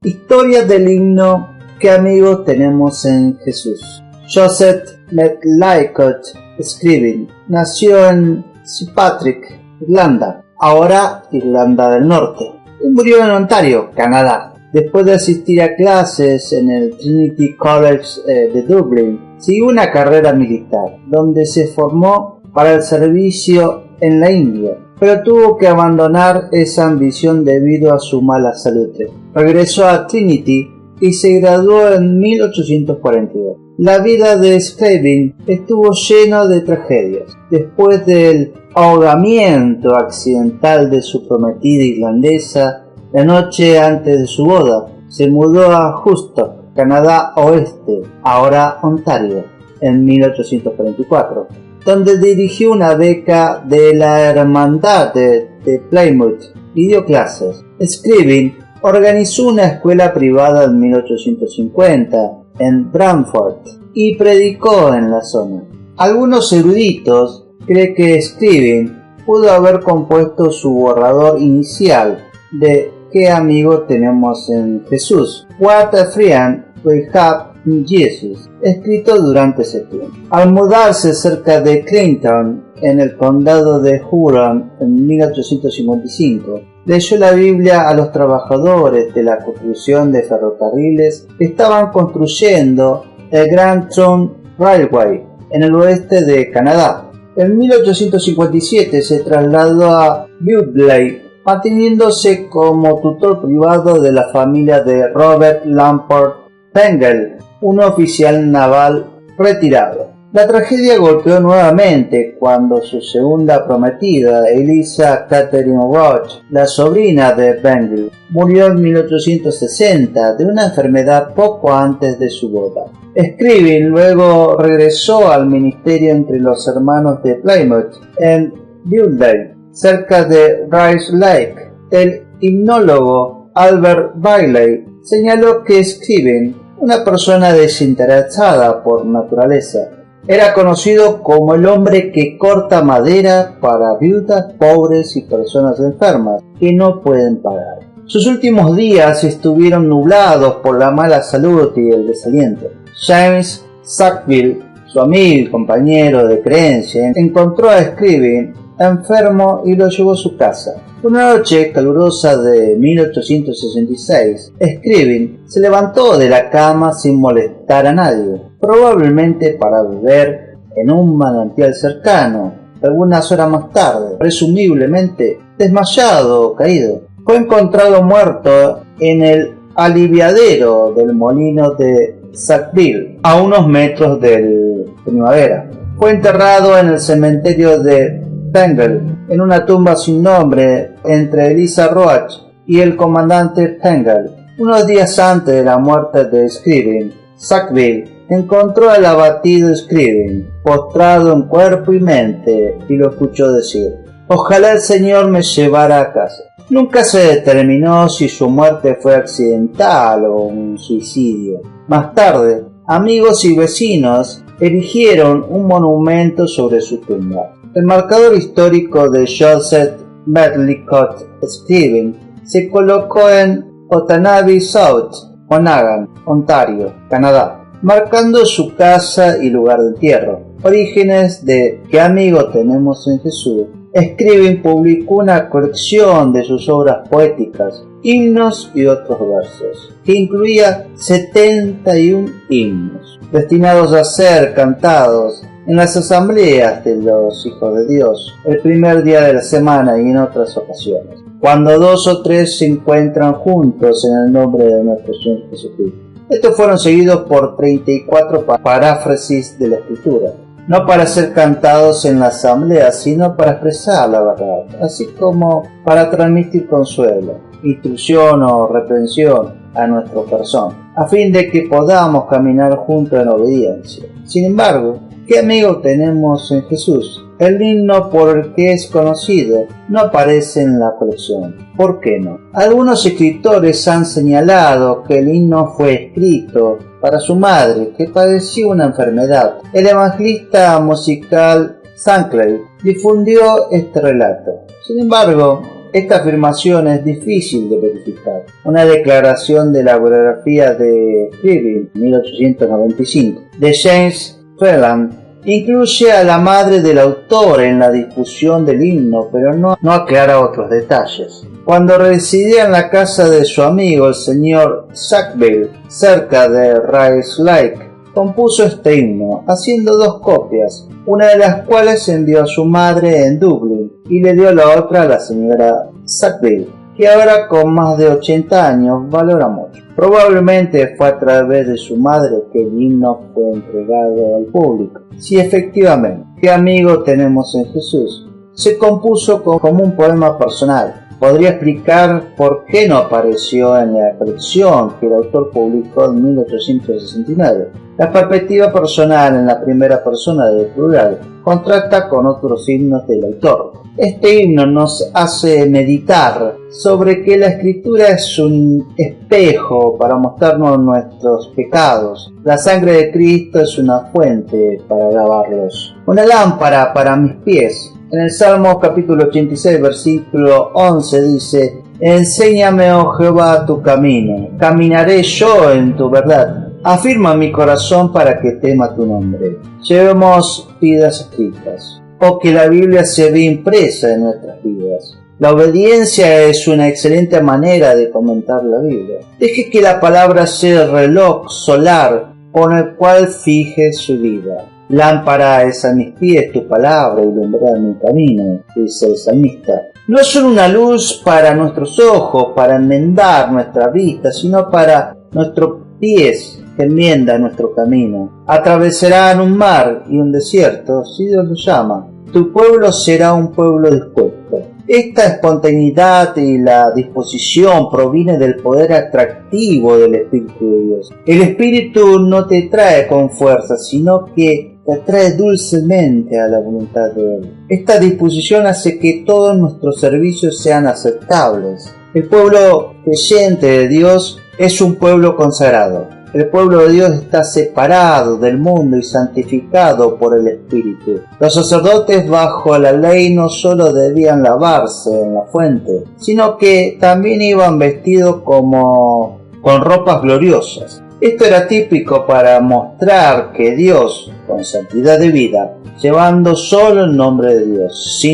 Historia del himno ¿Qué amigos tenemos en Jesús? Joseph Medlicott Scriabin nació en St. Patrick, Irlanda, ahora Irlanda del Norte, y murió en Ontario, Canadá. Después de asistir a clases en el Trinity College de Dublín, siguió una carrera militar, donde se formó para el servicio en la India, pero tuvo que abandonar esa ambición debido a su mala salud. Regresó a Trinity y se graduó en 1842. La vida de Scriabin estuvo lleno de tragedias. Después del ahogamiento accidental de su prometida irlandesa, la noche antes de su boda, se mudó a Houston, Canadá Oeste, ahora Ontario, en 1844, donde dirigió una beca de la Hermandad de Plymouth y dio clases. Scriabin organizó una escuela privada en 1850 en Brantford y predicó en la zona. Algunos eruditos creen que Scriabin pudo haber compuesto su borrador inicial de ¿Qué amigo tenemos en Jesús? What a friend we have in Jesus, escrito durante ese tiempo. Al mudarse cerca de Clinton, en el condado de Huron, en 1855, leyó la Biblia a los trabajadores de la construcción de ferrocarriles que estaban construyendo el Grand Trunk Railway en el oeste de Canadá. En 1857 se trasladó a Dudley, manteniéndose como tutor privado de la familia de Robert Lamport Pengel, un oficial naval retirado. La tragedia golpeó nuevamente cuando su segunda prometida, Eliza Catherine Roach, la sobrina de Pengel, murió en 1860 de una enfermedad poco antes de su boda. Scriabin luego regresó al ministerio entre los hermanos de Plymouth en Dudley, cerca de Rice Lake. El himnólogo Albert Bailey señaló que Scriabin, una persona desinteresada por naturaleza, era conocido como el hombre que corta madera para viudas, pobres y personas enfermas que no pueden pagar. Sus últimos días estuvieron nublados por la mala salud y el desaliento. James Sackville, su amigo y compañero de creencia, encontró a Scriabin enfermo y lo llevó a su casa. Una noche calurosa de 1866, Scriabin se levantó de la cama sin molestar a nadie, probablemente para beber en un manantial cercano. Algunas horas más tarde, presumiblemente desmayado o caído, fue encontrado muerto en el aliviadero del molino de Sackville, a unos metros del Primavera. Fue enterrado en el cementerio de Pengel, en una tumba sin nombre entre Eliza Roach y el comandante Pengel. Unos días antes de la muerte de Scriabin, Sackville encontró al abatido Scriabin, postrado en cuerpo y mente, y lo escuchó decir: «Ojalá el Señor me llevara a casa». Nunca se determinó si su muerte fue accidental o un suicidio. Más tarde, amigos y vecinos erigieron un monumento sobre su tumba. El marcador histórico de Joseph Medlicott Scriabin se colocó en Otaanabi South, Onaghan, Ontario, Canadá, marcando su casa y lugar de entierro. Orígenes de ¿Qué amigo tenemos en Jesús? Scriabin publicó una colección de sus obras poéticas, himnos y otros versos, que incluía 71 himnos, destinados a ser cantados en las asambleas de los hijos de Dios, el primer día de la semana y en otras ocasiones, cuando 2 o 3 se encuentran juntos en el nombre de nuestro Señor Jesucristo. Estos fueron seguidos por 34 paráfrasis de la Escritura, no para ser cantados en la asamblea, sino para expresar la verdad, así como para transmitir consuelo, instrucción o reprensión a nuestra persona, a fin de que podamos caminar juntos en obediencia. Sin embargo, ¿qué amigo tenemos en Jesús? El himno por el que es conocido no aparece en la colección. ¿Por qué no? Algunos escritores han señalado que el himno fue escrito para su madre, que padecía una enfermedad. El evangelista musical Shankly difundió este relato. Sin embargo, esta afirmación es difícil de verificar. Una declaración de la biografía de Scriabin, 1895, de James Phelan, incluye a la madre del autor en la discusión del himno, pero no aclara otros detalles. Cuando residía en la casa de su amigo el señor Sackville, cerca de Rice Lake, compuso este himno, haciendo 2 copias, una de las cuales envió a su madre en Dublín y le dio la otra a la señora Sackville, que ahora con más de 80 años valora mucho. Probablemente fue a través de su madre que el himno fue entregado al público. Si efectivamente, ¿qué amigo tenemos en Jesús?, se compuso como un poema personal. Podría explicar por qué no apareció en la colección que el autor publicó en 1869. La perspectiva personal en la primera persona del plural contrasta con otros himnos del autor. Este himno nos hace meditar sobre que la escritura es un espejo para mostrarnos nuestros pecados. La sangre de Cristo es una fuente para lavarlos, una lámpara para mis pies. En el Salmo capítulo 86, versículo 11 dice: Enséñame, oh Jehová, tu camino, caminaré yo en tu verdad. Afirma mi corazón para que tema tu nombre. Llevemos vidas escritas, o que la Biblia se vea impresa en nuestras vidas. La obediencia es una excelente manera de comentar la Biblia. Deje que la palabra sea el reloj solar con el cual fije su vida. Lámpara es a mis pies tu palabra y lumbrera mi camino, dice el salmista. No es solo una luz para nuestros ojos, para enmendar nuestra vista, sino para nuestros pies que enmiendan nuestro camino. Atravesarán un mar y un desierto, si Dios lo llama. Tu pueblo será un pueblo dispuesto. Esta espontaneidad y la disposición proviene del poder atractivo del Espíritu de Dios. El Espíritu no te trae con fuerza, sino que te atrae dulcemente a la voluntad de Él. Esta disposición hace que todos nuestros servicios sean aceptables. El pueblo creyente de Dios es un pueblo consagrado. El pueblo de Dios está separado del mundo y santificado por el Espíritu. Los sacerdotes bajo la ley no solo debían lavarse en la fuente, sino que también iban vestidos con ropas gloriosas. Esto era típico para mostrar que Dios, con santidad de vida, llevando solo el nombre de Dios,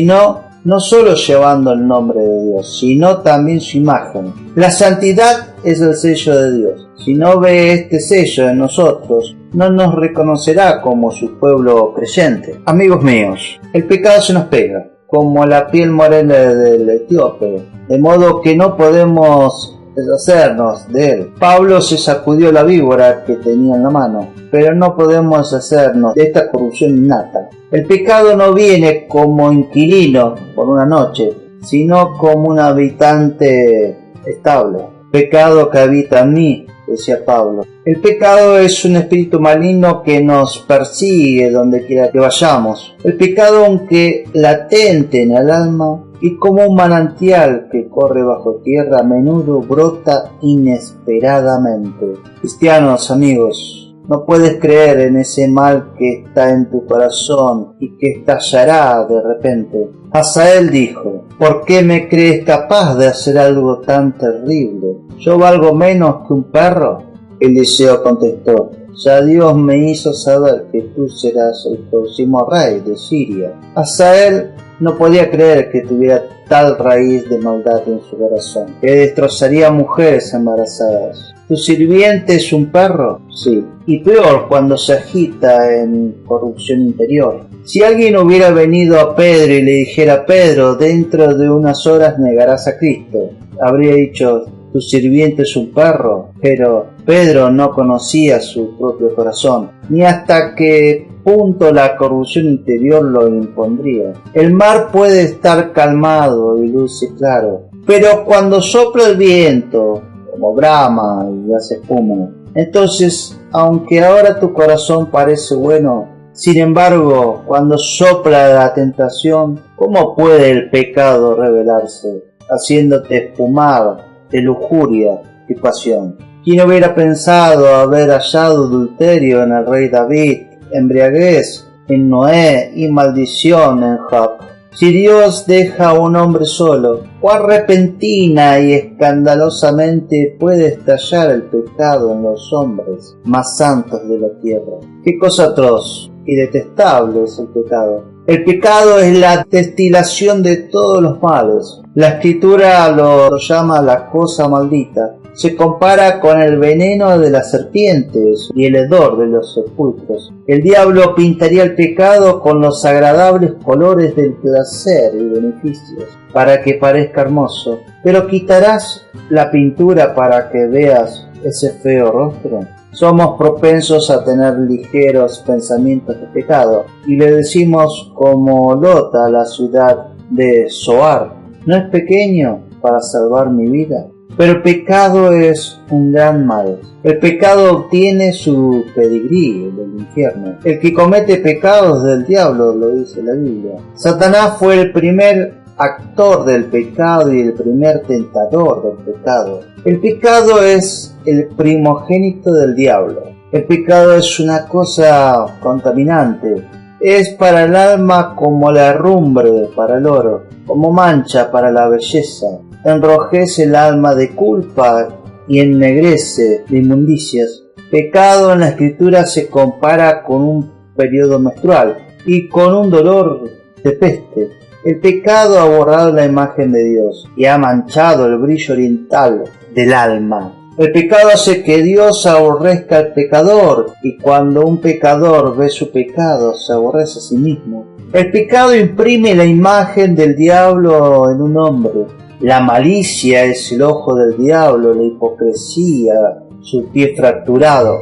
no solo llevando el nombre de Dios, sino también su imagen. La santidad es el sello de Dios. Si no ve este sello en nosotros, no nos reconocerá como su pueblo creyente. Amigos míos, el pecado se nos pega, como la piel morena del etíope, de modo que no podemos deshacernos de él. Pablo se sacudió la víbora que tenía en la mano, pero no podemos deshacernos de esta corrupción innata. El pecado no viene como inquilino por una noche, sino como un habitante estable. Pecado que habita en mí, decía Pablo. El pecado es un espíritu maligno que nos persigue donde quiera que vayamos. El pecado, aunque latente en el alma y como un manantial que corre bajo tierra, a menudo brota inesperadamente. Cristianos, amigos, no puedes creer en ese mal que está en tu corazón y que estallará de repente. Hazael dijo: ¿por qué me crees capaz de hacer algo tan terrible? ¿Yo valgo menos que un perro? Eliseo contestó: ya Dios me hizo saber que tú serás el próximo rey de Siria. Hazael no podía creer que tuviera tal raíz de maldad en su corazón, que destrozaría mujeres embarazadas. ¿Tu sirviente es un perro? Sí. Y peor cuando se agita en corrupción interior. Si alguien hubiera venido a Pedro y le dijera: Pedro, dentro de unas horas negarás a Cristo, habría dicho: tu sirviente es un perro. Pero Pedro no conocía su propio corazón, ni hasta qué punto la corrupción interior lo impondría. El mar puede estar calmado y dulce y claro, pero cuando sopla el viento, como brama y hace espuma, entonces, aunque ahora tu corazón parece bueno, sin embargo, cuando sopla la tentación, ¿cómo puede el pecado revelarse, haciéndote espumar de lujuria y pasión? ¿Quién hubiera pensado haber hallado adulterio en el rey David, embriaguez en Noé y maldición en Job? Si Dios deja a un hombre solo, cuán repentina y escandalosamente puede estallar el pecado en los hombres más santos de la tierra. Qué cosa atroz y detestable es el pecado. El pecado es la destilación de todos los males. La Escritura lo llama la cosa maldita. Se compara con el veneno de las serpientes y el hedor de los sepulcros. El diablo pintaría el pecado con los agradables colores del placer y beneficios, para que parezca hermoso. Pero ¿quitarás la pintura para que veas ese feo rostro? Somos propensos a tener ligeros pensamientos de pecado, y le decimos como Lot a la ciudad de Zoar: ¿no es pequeño para salvar mi vida? Pero el pecado es un gran mal. El pecado obtiene su pedigrí del infierno. El que comete pecados del diablo, lo dice la Biblia. Satanás fue el primer actor del pecado y el primer tentador del pecado. El pecado es el primogénito del diablo. El pecado es una cosa contaminante. Es para el alma como la herrumbre para el oro, como mancha para la belleza. Enrojece el alma de culpa y ennegrece de inmundicias. Pecado en la Escritura se compara con un periodo menstrual y con un dolor de peste. El pecado ha borrado la imagen de Dios y ha manchado el brillo oriental del alma. El pecado hace que Dios aborrezca al pecador, y cuando un pecador ve su pecado, se aborrece a sí mismo. El pecado imprime la imagen del diablo en un hombre. La malicia es el ojo del diablo, la hipocresía, su pie fracturado.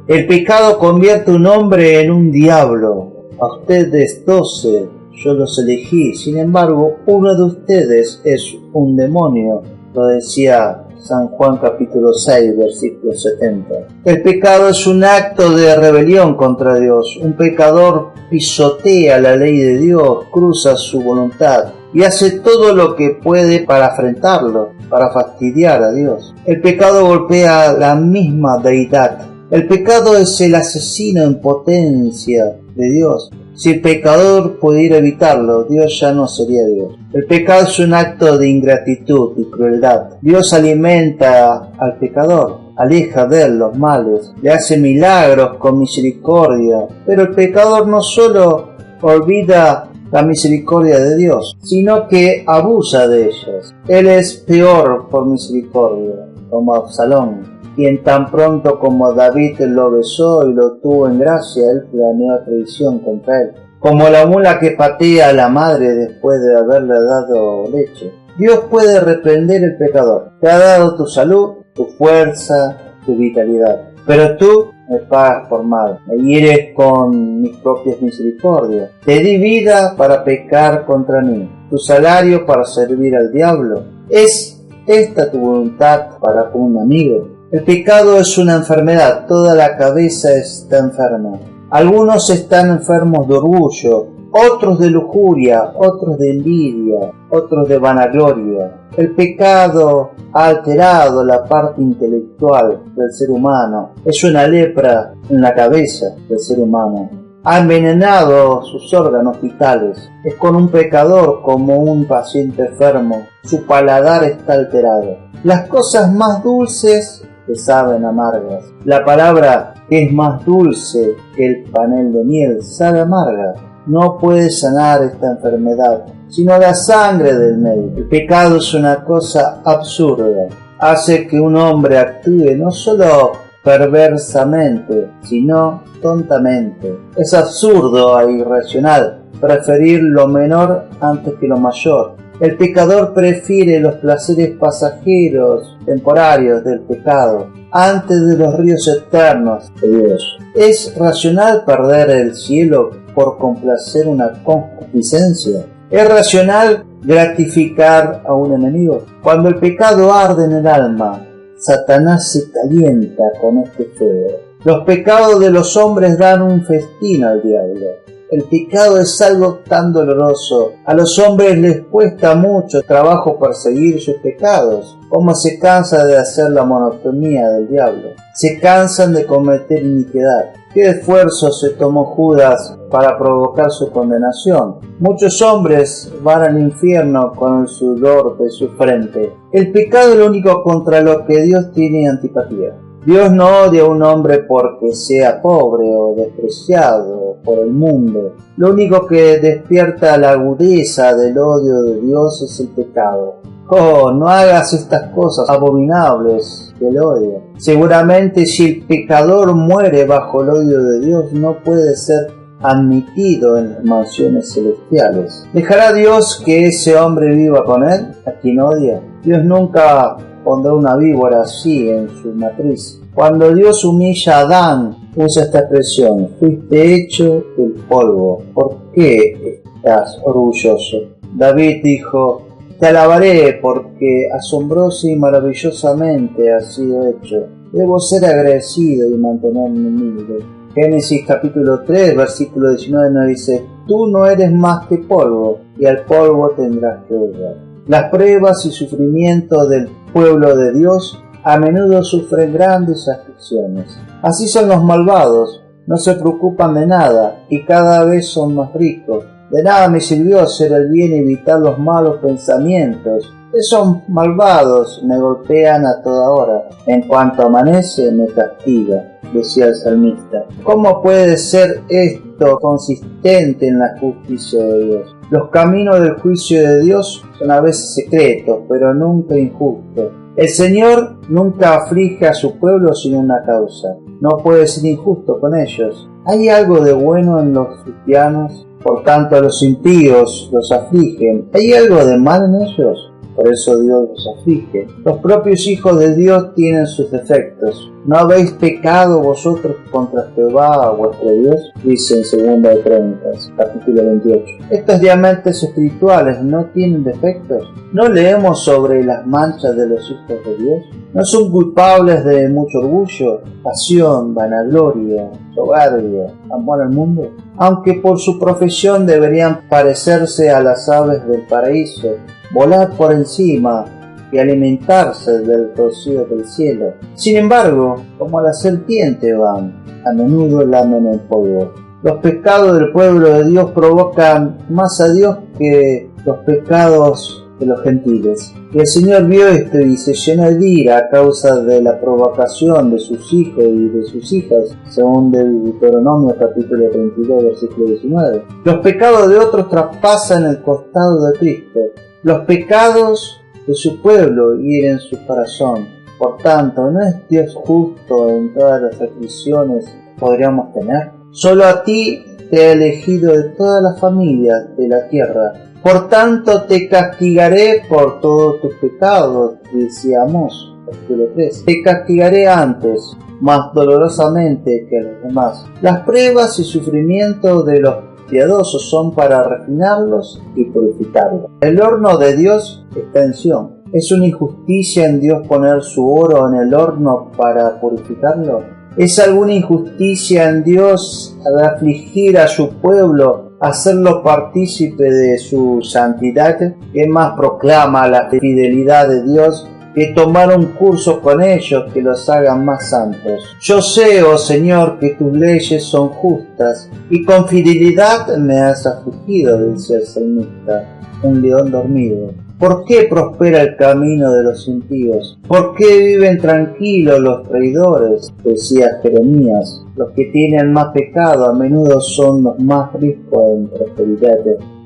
El pecado convierte a un hombre en un diablo. A ustedes 12 yo los elegí, sin embargo, uno de ustedes es un demonio, lo decía San Juan capítulo 6, versículo 70. El pecado es un acto de rebelión contra Dios. Un pecador pisotea la ley de Dios, cruza su voluntad y hace todo lo que puede para afrentarlo, para fastidiar a Dios. El pecado golpea la misma deidad. El pecado es el asesino en potencia de Dios. Si el pecador pudiera evitarlo, Dios ya no sería Dios. El pecado es un acto de ingratitud y crueldad. Dios alimenta al pecador, aleja de él los males, le hace milagros con misericordia. Pero el pecador no solo olvida la misericordia de Dios, sino que abusa de ellas. Él es peor por misericordia, como Absalón, quien tan pronto como David lo besó y lo tuvo en gracia, él planeó traición contra él. Como la mula que patea a la madre después de haberle dado leche. Dios puede reprender el pecador. Te ha dado tu salud, tu fuerza, tu vitalidad. Pero tú me pagas por mal, me hieres con mis propias misericordias. Te di vida para pecar contra mí, tu salario para servir al diablo. ¿Es esta tu voluntad para con un amigo? El pecado es una enfermedad, toda la cabeza está enferma. Algunos están enfermos de orgullo, otros de lujuria, otros de envidia, otros de vanagloria. El pecado ha alterado la parte intelectual del ser humano. Es una lepra en la cabeza del ser humano. Ha envenenado sus órganos vitales. Es con un pecador como un paciente enfermo. Su paladar está alterado. Las cosas más dulces te saben amargas. La palabra que es más dulce que el panel de miel sabe amarga. No puede sanar esta enfermedad, sino la sangre del médico. El pecado es una cosa absurda. Hace que un hombre actúe no solo perversamente, sino tontamente. Es absurdo e irracional preferir lo menor antes que lo mayor. El pecador prefiere los placeres pasajeros, temporarios del pecado, antes de los ríos eternos de Dios. ¿Es racional perder el cielo por complacer una concupiscencia? ¿Es racional gratificar a un enemigo? Cuando el pecado arde en el alma, Satanás se calienta con este fuego. Los pecados de los hombres dan un festín al diablo. El pecado es algo tan doloroso. A los hombres les cuesta mucho trabajo perseguir sus pecados, como se cansa de hacer la monotonía del diablo. Se cansan de cometer iniquidad. ¿Qué esfuerzo se tomó Judas para provocar su condenación? Muchos hombres van al infierno con el sudor de su frente. El pecado es lo único contra lo que Dios tiene antipatía. Dios no odia a un hombre porque sea pobre o despreciado por el mundo. Lo único que despierta la agudeza del odio de Dios es el pecado. Oh, no hagas estas cosas abominables del odio. Seguramente si el pecador muere bajo el odio de Dios, no puede ser admitido en las mansiones celestiales. ¿Dejará Dios que ese hombre viva con él, a quien odia? Dios nunca pondrá una víbora así en su matriz. Cuando Dios humilla a Adán, usa esta expresión: fuiste hecho del polvo, ¿por qué estás orgulloso? David dijo: te alabaré porque asombrosa y maravillosamente has sido hecho. Debo ser agradecido y mantenerme humilde. Génesis capítulo 3, versículo 19 nos dice: tú no eres más que polvo, y al polvo tendrás que volver. Las pruebas y sufrimientos del pueblo de Dios a menudo sufren grandes aflicciones. Así son los malvados, no se preocupan de nada y cada vez son más ricos. De nada me sirvió hacer el bien y evitar los malos pensamientos. Esos malvados me golpean a toda hora. En cuanto amanece me castiga, decía el salmista. ¿Cómo puede ser esto consistente en la justicia de Dios? Los caminos del juicio de Dios son a veces secretos, pero nunca injustos. El Señor nunca aflige a su pueblo sin una causa. No puede ser injusto con ellos. ¿Hay algo de bueno en los cristianos? Por tanto, a los impíos los afligen. ¿Hay algo de mal en ellos? Por eso Dios los aflige. Los propios hijos de Dios tienen sus defectos. ¿No habéis pecado vosotros contra Jehová, vuestro Dios? Dice en 2 Crónicas, capítulo 28. Estos diamantes espirituales no tienen defectos. ¿No leemos sobre las manchas de los hijos de Dios? ¿No son culpables de mucho orgullo, pasión, vanagloria, soberbia, amor al mundo? Aunque por su profesión deberían parecerse a las aves del paraíso, volar por encima y alimentarse del rocío del cielo. Sin embargo, como la serpiente van, a menudo lamen el polvo. Los pecados del pueblo de Dios provocan más a Dios que los pecados de los gentiles. Y el Señor vio esto y se llenó de ira a causa de la provocación de sus hijos y de sus hijas, según Deuteronomio capítulo 32, versículo 19. Los pecados de otros traspasan el costado de Cristo. Los pecados de su pueblo hieren su corazón. Por tanto, ¿no es Dios justo en todas las aflicciones que podríamos tener? Solo a ti te he elegido de todas las familias de la tierra. Por tanto, te castigaré por todos tus pecados, decía Amós, capítulo 3. Te castigaré antes, más dolorosamente que a los demás. Las pruebas y sufrimientos de los piadosos son para refinarlos y purificarlos. El horno de Dios está en Sión. ¿Es una injusticia en Dios poner su oro en el horno para purificarlo? ¿Es alguna injusticia en Dios al afligir a su pueblo, hacerlo partícipe de su santidad? ¿Qué más proclama la fidelidad de Dios que tomar un curso con ellos que los hagan más santos? Yo sé, oh Señor, que tus leyes son justas, y con fidelidad me has afligido, dice el salmista, un león dormido. ¿Por qué prospera el camino de los impíos? ¿Por qué viven tranquilos los traidores? Decía Jeremías. Los que tienen más pecado a menudo son los más ricos en prosperidad.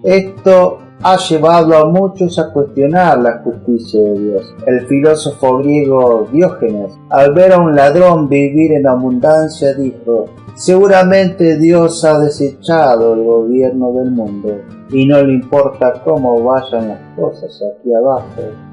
Esto ha llevado a muchos a cuestionar la justicia de Dios. El filósofo griego Diógenes, al ver a un ladrón vivir en abundancia, dijo: seguramente Dios ha desechado el gobierno del mundo y no le importa cómo vayan las cosas aquí abajo.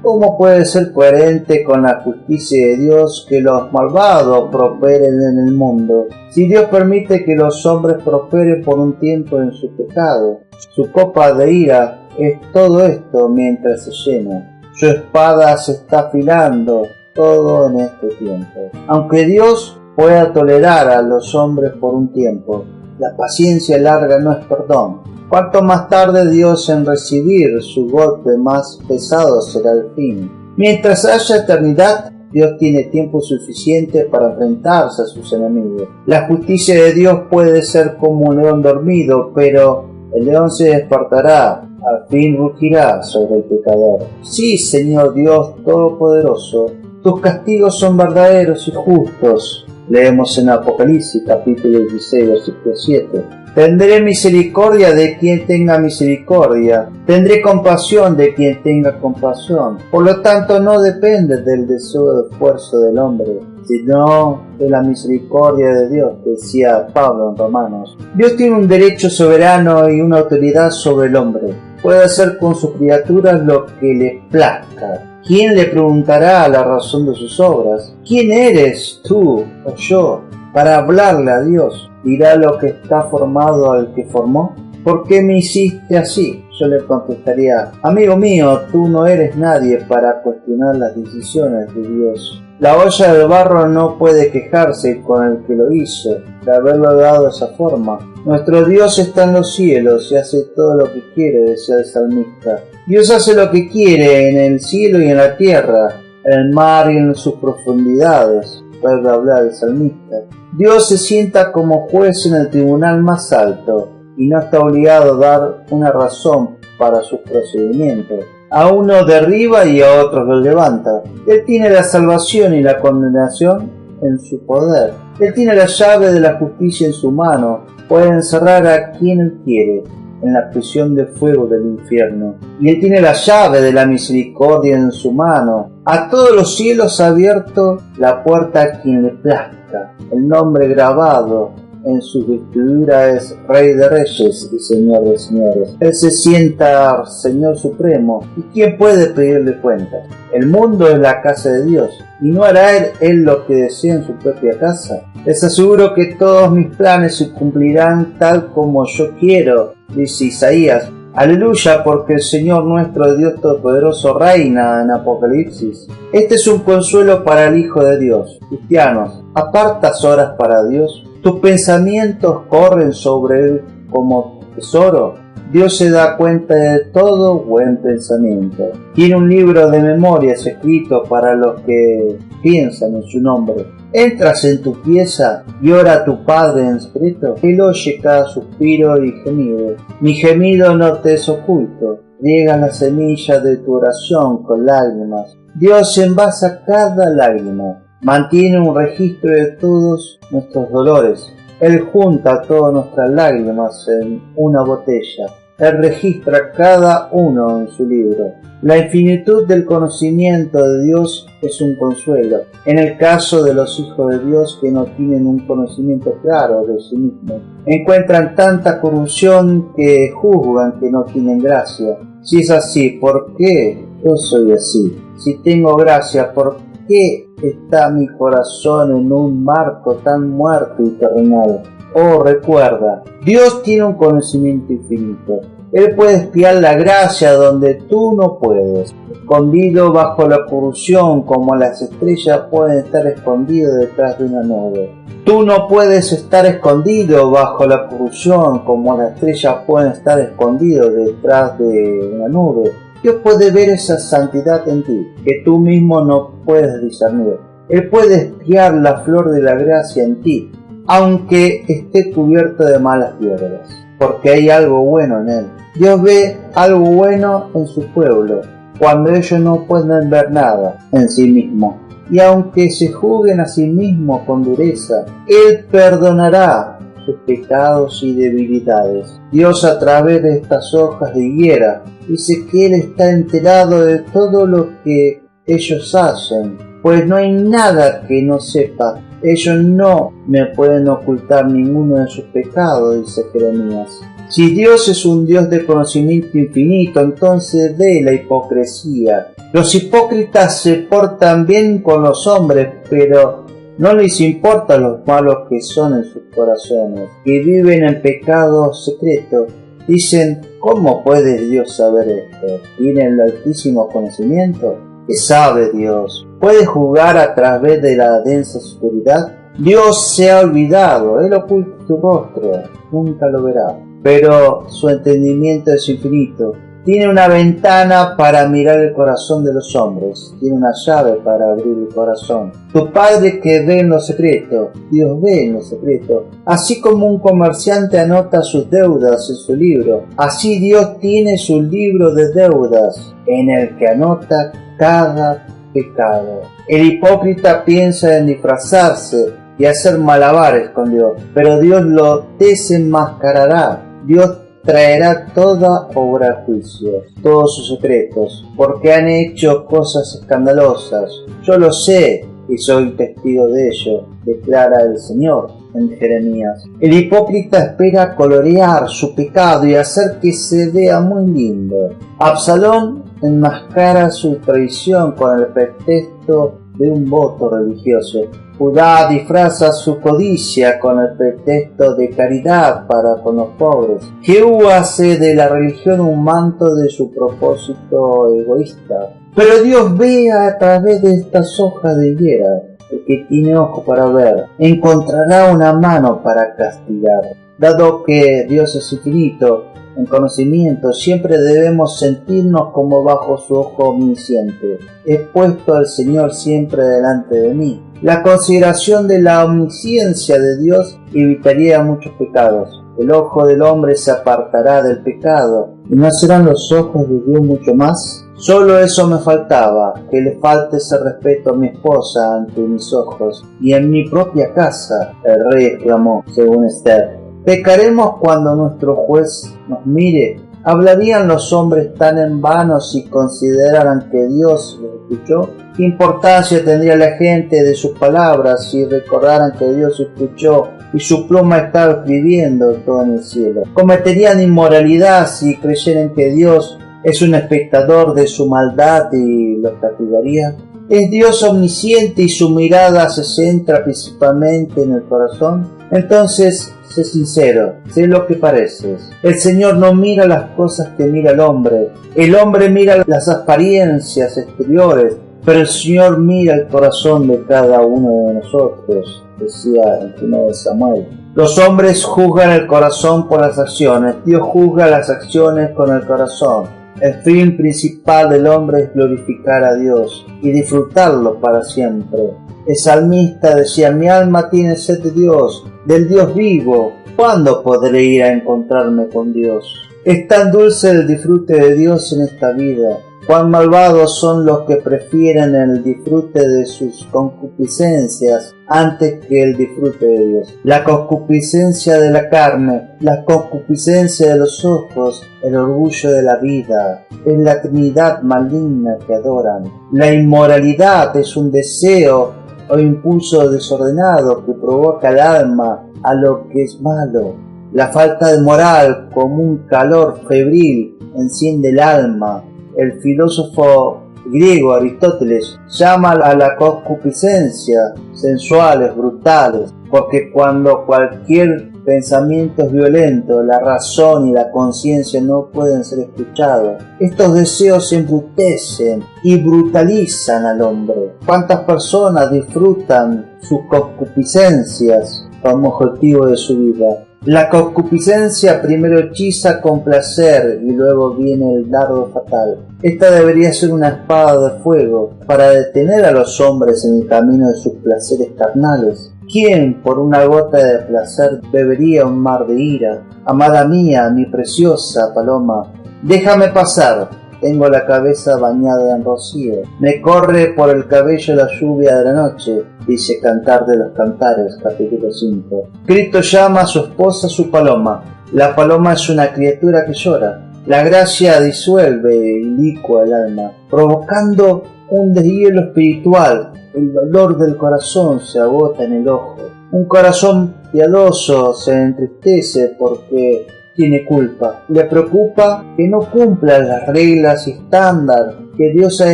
¿Cómo puede ser coherente con la justicia de Dios que los malvados prosperen en el mundo? Si Dios permite que los hombres prosperen por un tiempo en su pecado, su copa de ira es todo esto mientras se llena. Su espada se está afilando todo en este tiempo. Aunque Dios pueda tolerar a los hombres por un tiempo, La paciencia larga no es perdón. Cuanto más tarde Dios en recibir su golpe, más pesado será el fin. Mientras haya eternidad, Dios tiene tiempo suficiente para enfrentarse a sus enemigos. La justicia de Dios puede ser como un león dormido, pero el león se despertará, al fin rugirá sobre el pecador. Sí, Señor Dios Todopoderoso, tus castigos son verdaderos y justos. Leemos en Apocalipsis capítulo 16, versículo 7. Tendré misericordia de quien tenga misericordia, tendré compasión de quien tenga compasión. Por lo tanto, no depende del deseo de esfuerzo del hombre, sino de la misericordia de Dios, decía Pablo en Romanos. Dios tiene un derecho soberano y una autoridad sobre el hombre. Puede hacer con sus criaturas lo que le plazca. ¿Quién le preguntará la razón de sus obras? ¿Quién eres tú o yo para hablarle a Dios? ¿Dirá lo que está formado al que formó? ¿Por qué me hiciste así? Yo le contestaría, amigo mío, tú no eres nadie para cuestionar las decisiones de Dios. La olla de barro no puede quejarse con el que lo hizo de haberlo dado de esa forma. Nuestro Dios está en los cielos y hace todo lo que quiere, decía el salmista. Dios hace lo que quiere en el cielo y en la tierra, en el mar y en sus profundidades. Puede hablar el salmista. Dios se sienta como juez en el tribunal más alto y no está obligado a dar una razón para sus procedimientos. A uno derriba y a otros lo levanta. Él tiene la salvación y la condenación en su poder. Él tiene la llave de la justicia en su mano. Puede encerrar a quien él quiere en la prisión de fuego del infierno. Y él tiene la llave de la misericordia en su mano. A todos los cielos ha abierto la puerta a quien le plazca. El nombre grabado en su vestidura es Rey de Reyes y Señor de Señores. Él se sienta Señor Supremo. ¿Y quién puede pedirle cuenta? El mundo es la casa de Dios. ¿Y no hará él lo que desea en su propia casa? Les aseguro que todos mis planes se cumplirán tal como yo quiero, dice Isaías. Aleluya, porque el Señor nuestro Dios Todopoderoso reina en Apocalipsis. Este es un consuelo para el Hijo de Dios. Cristianos, ¿apartas horas para Dios? ¿Tus pensamientos corren sobre Él como tesoro? Dios se da cuenta de todo buen pensamiento. Tiene un libro de memorias escrito para los que piensan en su nombre. Entras en tu pieza y ora a tu Padre en secreto. Él oye cada suspiro y gemido. Mi gemido no te es oculto. Riega la semilla de tu oración con lágrimas. Dios envasa cada lágrima. Mantiene un registro de todos nuestros dolores. Él junta todas nuestras lágrimas en una botella. Él registra cada uno en su libro. La infinitud del conocimiento de Dios es un consuelo. En el caso de los hijos de Dios que no tienen un conocimiento claro de sí mismos, encuentran tanta corrupción que juzgan que no tienen gracia. Si es así, ¿por qué yo soy así? Si tengo gracia, ¿por qué está mi corazón en un marco tan muerto y terrenal? Oh, recuerda, Dios tiene un conocimiento infinito. Él puede espiar la gracia donde tú no puedes. Escondido bajo la corrupción, como las estrellas pueden estar escondidas detrás de una nube. Tú no puedes estar escondido bajo la corrupción, como las estrellas pueden estar escondidas detrás de una nube. Dios puede ver esa santidad en ti, que tú mismo no puedes discernir. Él puede espiar la flor de la gracia en ti, aunque esté cubierto de malas hierbas, porque hay algo bueno en él. Dios ve algo bueno en su pueblo, cuando ellos no pueden ver nada en sí mismos. Y aunque se juzguen a sí mismos con dureza, Él perdonará sus pecados y debilidades. Dios, a través de estas hojas de higuera, dice que Él está enterado de todo lo que ellos hacen, pues no hay nada que no sepa. Ellos no me pueden ocultar ninguno de sus pecados, dice Jeremías. Si Dios es un Dios de conocimiento infinito, entonces ve la hipocresía. Los hipócritas se portan bien con los hombres, pero no les importa los malos que son en sus corazones, que viven en pecado secreto. Dicen, ¿cómo puede Dios saber esto? ¿Tiene el altísimo conocimiento? ¿Qué sabe Dios? ¿Puede jugar a través de la densa oscuridad? Dios se ha olvidado, Él oculta su rostro, nunca lo verá. Pero su entendimiento es infinito. Tiene una ventana para mirar el corazón de los hombres. Tiene una llave para abrir el corazón. Tu Padre que ve en lo secreto, Dios ve en lo secreto. Así como un comerciante anota sus deudas en su libro, así Dios tiene su libro de deudas en el que anota cada pecado. El hipócrita piensa en disfrazarse y hacer malabares con Dios, pero Dios lo desenmascarará. Dios traerá toda obra a juicio, todos sus secretos, porque han hecho cosas escandalosas. Yo lo sé y soy testigo de ello, declara el Señor en Jeremías. El hipócrita espera colorear su pecado y hacer que se vea muy lindo. Absalón enmascara su traición con el pretexto de un voto religioso. Judá disfraza su codicia con el pretexto de caridad para con los pobres. Jehú hace de la religión un manto de su propósito egoísta. Pero Dios ve a través de estas hojas de higuera. El que tiene ojo para ver encontrará una mano para castigar. Dado que Dios es infinito en conocimiento, siempre debemos sentirnos como bajo su ojo omnisciente. He puesto al Señor siempre delante de mí. La consideración de la omnisciencia de Dios evitaría muchos pecados. El ojo del hombre se apartará del pecado, ¿y no serán los ojos de Dios mucho más? Solo eso me faltaba, que le falte ese respeto a mi esposa ante mis ojos, y en mi propia casa, el rey exclamó, según Esther. ¿Pecaremos cuando nuestro juez nos mire? ¿Hablarían los hombres tan en vano si consideraran que Dios los escuchó? ¿Qué importancia tendría la gente de sus palabras si recordaran que Dios escuchó y su pluma estaba escribiendo todo en el cielo? ¿Cometerían inmoralidad si creyeran que Dios es un espectador de su maldad y los castigaría? ¿Es Dios omnisciente y su mirada se centra principalmente en el corazón? Entonces, sé sincero, sé lo que pareces. El Señor no mira las cosas que mira el hombre. El hombre mira las apariencias exteriores, pero el Señor mira el corazón de cada uno de nosotros, decía el 1 Samuel. Los hombres juzgan el corazón por las acciones, Dios juzga las acciones con el corazón. El fin principal del hombre es glorificar a Dios y disfrutarlo para siempre. El salmista decía, mi alma tiene sed de Dios, del Dios vivo. ¿Cuándo podré ir a encontrarme con Dios? Es tan dulce el disfrute de Dios en esta vida. Cuán malvados son los que prefieren el disfrute de sus concupiscencias antes que el disfrute de Dios. La concupiscencia de la carne, la concupiscencia de los ojos, el orgullo de la vida, es la Trinidad maligna que adoran. La inmoralidad es un deseo o impulso desordenado que provoca al alma a lo que es malo. La falta de moral, como un calor febril, enciende el alma. El filósofo griego Aristóteles llama a la concupiscencia sensuales, brutales, porque cuando cualquier pensamiento es violento, la razón y la conciencia no pueden ser escuchados. Estos deseos embrutecen y brutalizan al hombre. ¿Cuántas personas disfrutan sus concupiscencias como objetivo de su vida? La concupiscencia primero hechiza con placer y luego viene el dardo fatal. Esta debería ser una espada de fuego para detener a los hombres en el camino de sus placeres carnales. ¿Quién por una gota de placer bebería un mar de ira? Amada mía, mi preciosa paloma, déjame pasar. Tengo la cabeza bañada en rocío. Me corre por el cabello la lluvia de la noche, dice Cantar de los Cantares, capítulo 5. Cristo llama a su esposa su paloma. La paloma es una criatura que llora. La gracia disuelve y licua el alma, provocando un deshielo espiritual. El dolor del corazón se agota en el ojo. Un corazón piadoso se entristece porque tiene culpa. Le preocupa que no cumpla las reglas y estándar que Dios ha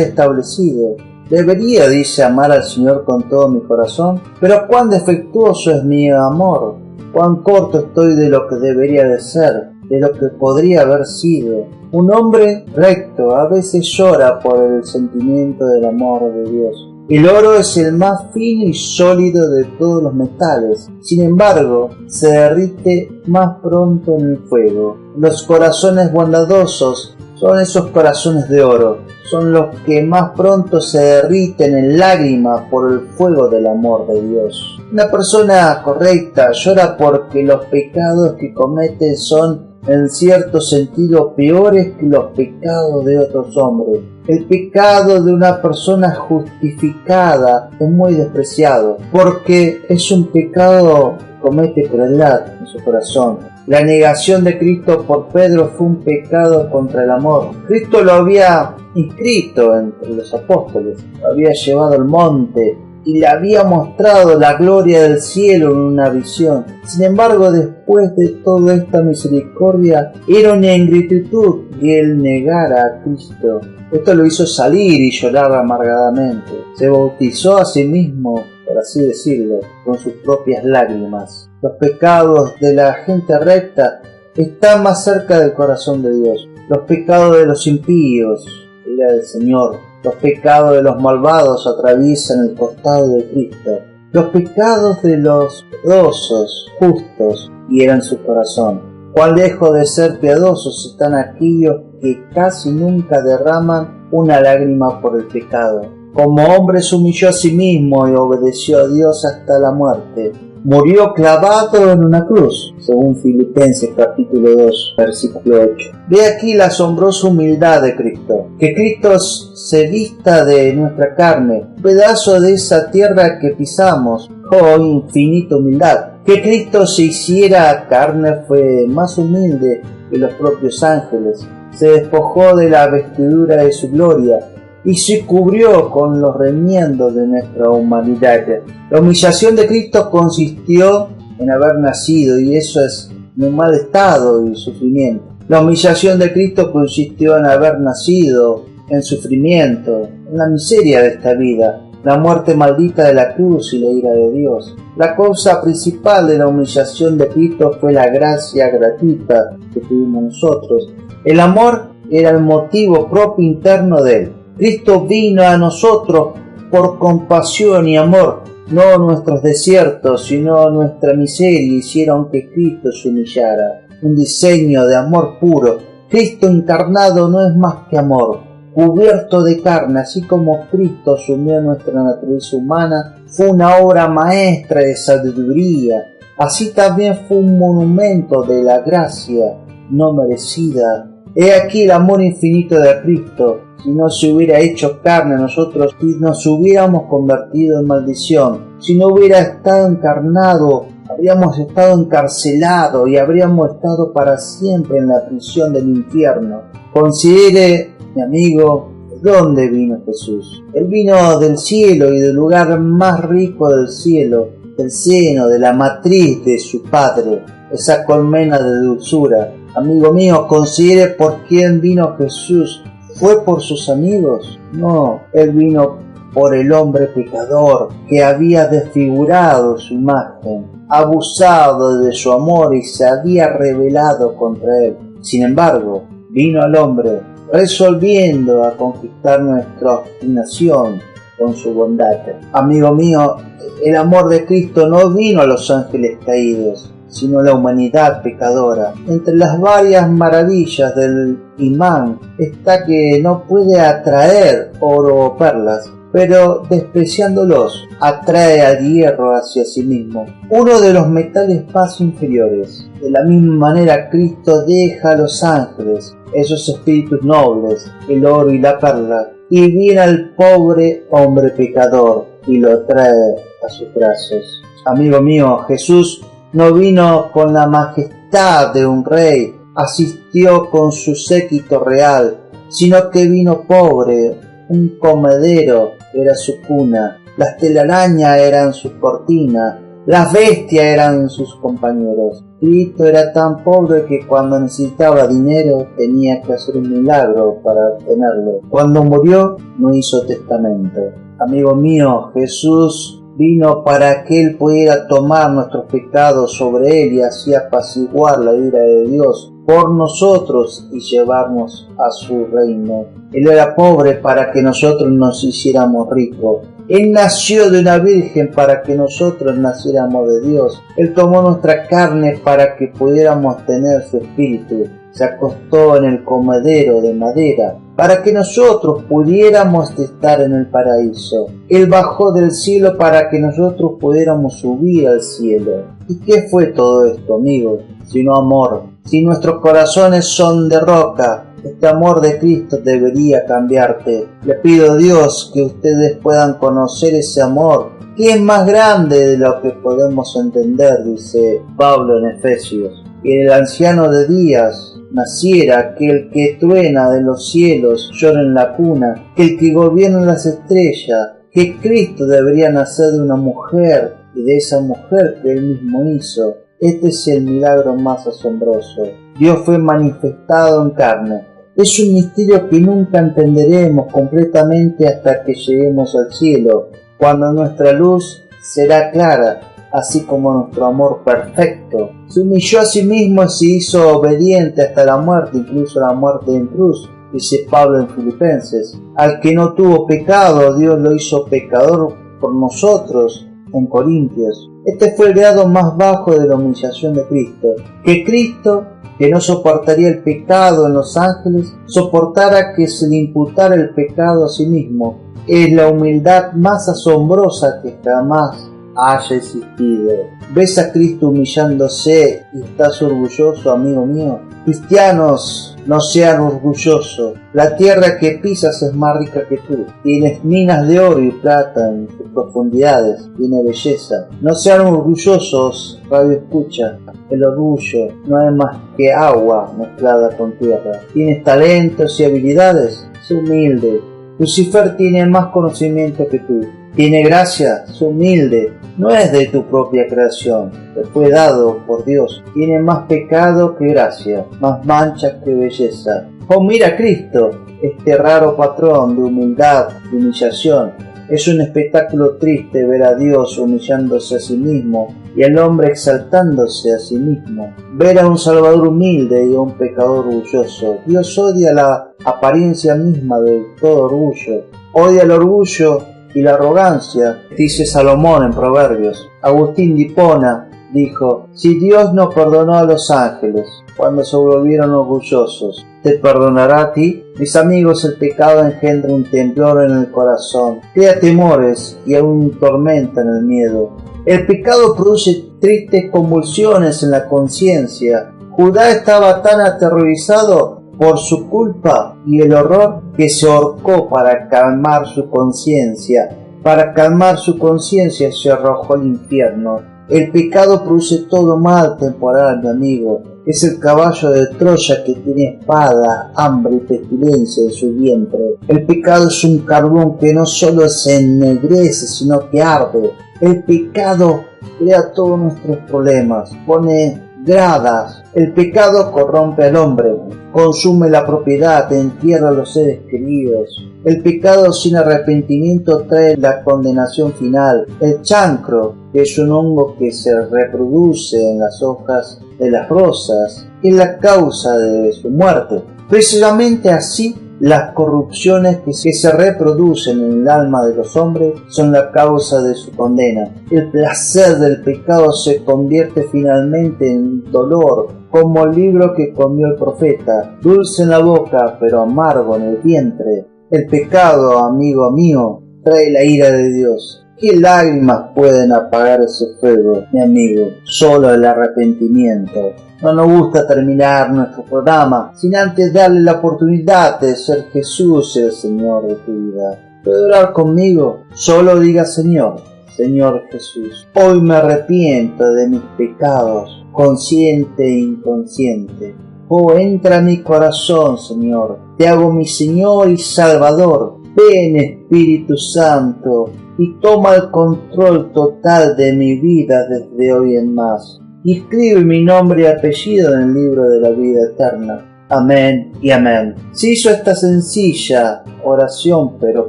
establecido. Debería, dice, amar al Señor con todo mi corazón, pero cuán defectuoso es mi amor, cuán corto estoy de lo que debería de ser, de lo que podría haber sido. Un hombre recto a veces llora por el sentimiento del amor de Dios. El oro es el más fino y sólido de todos los metales. Sin embargo, se derrite más pronto en el fuego. Los corazones bondadosos son esos corazones de oro. Son los que más pronto se derriten en lágrimas por el fuego del amor de Dios. Una persona correcta llora porque los pecados que comete son en cierto sentido peores que los pecados de otros hombres. El pecado de una persona justificada es muy despreciado porque es un pecado que comete crueldad en su corazón. La negación de Cristo por Pedro fue un pecado contra el amor. Cristo lo había inscrito entre los apóstoles, lo había llevado al monte y le había mostrado la gloria del cielo en una visión. Sin embargo, después de toda esta misericordia, era una ingratitud que él negara a Cristo. Esto lo hizo salir y llorar amargadamente. Se bautizó a sí mismo, por así decirlo, con sus propias lágrimas. Los pecados de la gente recta están más cerca del corazón de Dios. Los pecados de los impíos, ira del Señor. Los pecados de los malvados atraviesan el costado de Cristo. Los pecados de los piadosos, justos, hieran su corazón. Cuán lejos de ser piadosos están aquellos que casi nunca derraman una lágrima por el pecado. Como hombre se humilló a sí mismo y obedeció a Dios hasta la muerte. Murió clavado en una cruz, según Filipenses capítulo 2, versículo 8. Ve aquí la asombrosa humildad de Cristo. Que Cristo se vista de nuestra carne, un pedazo de esa tierra que pisamos. Oh, infinita humildad. Que Cristo se hiciera carne fue más humilde que los propios ángeles. Se despojó de la vestidura de su gloria y se cubrió con los remiendos de nuestra humanidad. La humillación de Cristo consistió en haber nacido, y eso es un mal estado y sufrimiento. La humillación de Cristo consistió en haber nacido, en sufrimiento, en la miseria de esta vida, la muerte maldita de la cruz y la ira de Dios. La causa principal de la humillación de Cristo fue la gracia gratuita que tuvimos nosotros. El amor era el motivo propio interno de él. Cristo vino a nosotros por compasión y amor. No nuestros desiertos, sino nuestra miseria hicieron que Cristo se humillara. Un diseño de amor puro. Cristo encarnado no es más que amor, cubierto de carne, así como Cristo asumió nuestra naturaleza humana. Fue una obra maestra de sabiduría. Así también fue un monumento de la gracia no merecida. He aquí el amor infinito de Cristo. Si no se hubiera hecho carne nosotros, si nos hubiéramos convertido en maldición, si no hubiera estado encarnado, habríamos estado encarcelados y habríamos estado para siempre en la prisión del infierno. Considere, mi amigo, ¿de dónde vino Jesús? Él vino del cielo y del lugar más rico del cielo, del seno, de la matriz de su Padre, esa colmena de dulzura. Amigo mío, considere por quién vino Jesús. ¿Fue por sus amigos? No, él vino por el hombre pecador que había desfigurado su imagen, abusado de su amor y se había rebelado contra él. Sin embargo, vino al hombre resolviendo a conquistar nuestra obstinación con su bondad. Amigo mío, el amor de Cristo no vino a los ángeles caídos, sino la humanidad pecadora. Entre las varias maravillas del imán está que no puede atraer oro o perlas, pero despreciándolos atrae al hierro hacia sí mismo, uno de los metales más inferiores. De la misma manera Cristo deja a los ángeles, esos espíritus nobles, el oro y la perla, y viene al pobre hombre pecador y lo trae a sus brazos. Amigo mío, Jesús no vino con la majestad de un rey, asistió con su séquito real, sino que vino pobre. Un comedero era su cuna, las telarañas eran sus cortinas, las bestias eran sus compañeros. Cristo era tan pobre que cuando necesitaba dinero tenía que hacer un milagro para obtenerlo. Cuando murió no hizo testamento. Amigo mío, Jesús vino para que Él pudiera tomar nuestros pecados sobre Él y así apaciguar la ira de Dios por nosotros y llevarnos a su reino. Él era pobre para que nosotros nos hiciéramos ricos. Él nació de una virgen para que nosotros naciéramos de Dios. Él tomó nuestra carne para que pudiéramos tener su espíritu. Se acostó en el comedero de madera para que nosotros pudiéramos estar en el paraíso. Él bajó del cielo para que nosotros pudiéramos subir al cielo. ¿Y qué fue todo esto, amigos? Sino amor. Si nuestros corazones son de roca, este amor de Cristo debería cambiarte. Le pido a Dios que ustedes puedan conocer ese amor, que es más grande de lo que podemos entender, dice Pablo en Efesios. Que el anciano de días naciera, aquel que truena de los cielos, llora en la cuna, que el que gobierna las estrellas, que Cristo debería nacer de una mujer y de esa mujer que Él mismo hizo. Este es el milagro más asombroso. Dios fue manifestado en carne. Es un misterio que nunca entenderemos completamente hasta que lleguemos al cielo, cuando nuestra luz será clara, así como nuestro amor perfecto. Se humilló a sí mismo y se hizo obediente hasta la muerte, incluso la muerte en cruz, dice Pablo en Filipenses. Al que no tuvo pecado, Dios lo hizo pecador por nosotros en Corintios. Este fue el grado más bajo de la humillación de Cristo. Que Cristo, que no soportaría el pecado en los ángeles, soportara que se le imputara el pecado a sí mismo. Es la humildad más asombrosa que jamás haya existido. ¿Ves a Cristo humillándose y estás orgulloso, amigo mío? Cristianos, no sean orgullosos. La tierra que pisas es más rica que tú. Tienes minas de oro y plata en sus profundidades. Tiene belleza. No sean orgullosos, radio escucha. El orgullo no es más que agua mezclada con tierra. Tienes talentos y habilidades. Sé humilde. Lucifer tiene más conocimiento que tú. Tiene gracia, sé humilde, no es de tu propia creación, te fue dado por Dios. Tiene más pecado que gracia, más manchas que belleza. Oh, mira a Cristo, este raro patrón de humildad, de humillación. Es un espectáculo triste ver a Dios humillándose a sí mismo y al hombre exaltándose a sí mismo. Ver a un Salvador humilde y a un pecador orgulloso. Dios odia la apariencia misma de todo orgullo. Odia el orgullo y la arrogancia, dice Salomón en Proverbios. Agustín de Hipona dijo: si Dios no perdonó a los ángeles cuando se volvieron orgullosos, ¿te perdonará a ti? Mis amigos, el pecado engendra un temblor en el corazón, crea temores y aún tormenta en el miedo. El pecado produce tristes convulsiones en la conciencia. Judá estaba tan aterrorizado por su culpa y el horror que se ahorcó para calmar su conciencia. Para calmar su conciencia se arrojó al infierno. El pecado produce todo mal temporal, mi amigo. Es el caballo de Troya que tiene espada, hambre y pestilencia en su vientre. El pecado es un carbón que no solo se ennegrece, sino que arde. El pecado crea todos nuestros problemas, pone gradas. El pecado corrompe al hombre, consume la propiedad, entierra a los seres queridos. El pecado sin arrepentimiento trae la condenación final. El chancro, que es un hongo que se reproduce en las hojas de las rosas, es la causa de su muerte. Precisamente así, las corrupciones que se reproducen en el alma de los hombres son la causa de su condena. El placer del pecado se convierte finalmente en dolor, como el libro que comió el profeta, dulce en la boca pero amargo en el vientre. El pecado, amigo mío, trae la ira de Dios. ¿Qué lágrimas pueden apagar ese fuego, mi amigo? Solo el arrepentimiento. No nos gusta terminar nuestro programa sin antes darle la oportunidad de ser Jesús el Señor de tu vida. ¿Puede orar conmigo? Solo diga: Señor, Señor Jesús, hoy me arrepiento de mis pecados, consciente e inconsciente. Oh, entra a mi corazón, Señor. Te hago mi Señor y Salvador. Ven, Espíritu Santo, y toma el control total de mi vida desde hoy en más. Y escribe mi nombre y apellido en el libro de la vida eterna. Amén y amén. Se hizo esta sencilla oración pero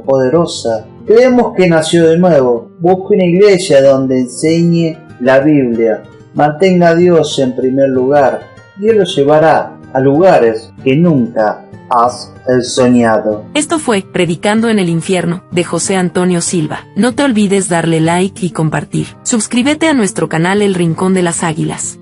poderosa. Creemos que nació de nuevo. Busque una iglesia donde enseñe la Biblia. Mantenga a Dios en primer lugar y Él lo llevará a lugares que nunca has soñado. Esto fue Predicando en el Infierno, de José Antonio Silva. No te olvides darle like y compartir. Suscríbete a nuestro canal El Rincón de las Águilas.